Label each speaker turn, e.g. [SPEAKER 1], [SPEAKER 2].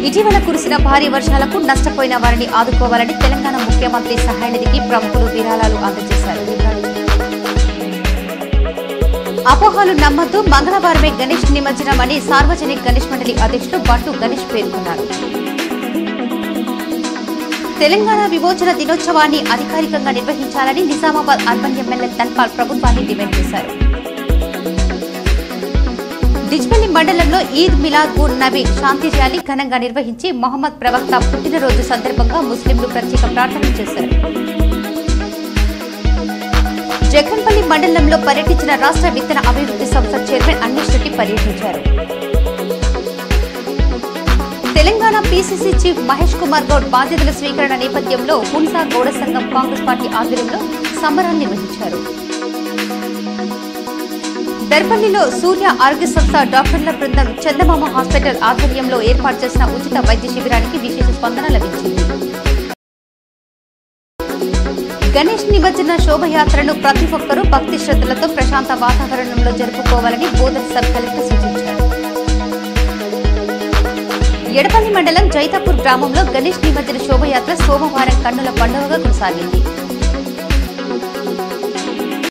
[SPEAKER 1] ఇటీవల కురిసిన భారీ వర్షాలకు నష్టపోయిన వారిని ఆదుకోవాలని తెలంగాణ ముఖ్యమంత్రి సహాయ నిధికి ప్రముఖులు విరాళాలు అందజేశారు. అపోహలు నమ్మద్దు, మంగళవారమే గణేష్ నిమజ్జనం అని సార్వజనిక గణేష్ మండలి అధ్యక్షుడు బంటు గణేష్ పేర్కొన్నారు. తెలంగాణ విమోచన దినోత్సవాన్ని అధికారికంగా నిర్వహించాలని నిజామాబాద్ అర్బన్ ఎమ్మెల్యే ధన్పాల్ ప్రభుత్వాన్ని డిమాండ్ చేశారు. డిజ్బెల్లి మండలంలో ఈద్ మిలాద్ ఉన్ నబీ శాంతి ర్యాలీ ఘనంగా నిర్వహించి మొహమ్మద్ ప్రవక్త పుట్టినరోజు సందర్భంగా ముస్లింలు ప్రత్యేక ప్రార్థనలు చేశారు. జగన్పల్లి మండలంలో పర్యటించిన రాష్ట్ర విత్తన అభివృద్ధి సంస్థ చైర్మన్ అన్వేష్ రెడ్డి పర్యటించారు. తెలంగాణ పీసీసీ చీఫ్ మహేష్ కుమార్ గౌడ్ బాధ్యతల స్వీకరణ నేపథ్యంలో హున్సా గౌడ సంఘం కాంగ్రెస్ పార్టీ ఆధ్వర్యంలో సంబరాలు నిర్వహించారు. దర్పల్లిలో సూర్య ఆరోగ్య సంస్థ డాక్టర్ల బృందం చందమామ హాస్పిటల్ ఆధ్వర్యంలో ఏర్పాటు చేసిన ఉచిత వైద్య శిబిరానికి విశేష స్పందన లభించింది. గణేష్ నిమజ్జన శోభయాత్రను ప్రతి ఒక్కరూ భక్తి శ్రద్ధలతో ప్రశాంత వాతావరణంలో జరుపుకోవాలని బోధన్ సబ్ కలెక్టర్ సూచించారు. ఎడపల్లి మండలం జైతాపూర్ గ్రామంలో గణేష్ నిమజ్జన శోభయాత్ర సోమవారం కన్నుల పండుగగా కొనసాగింది.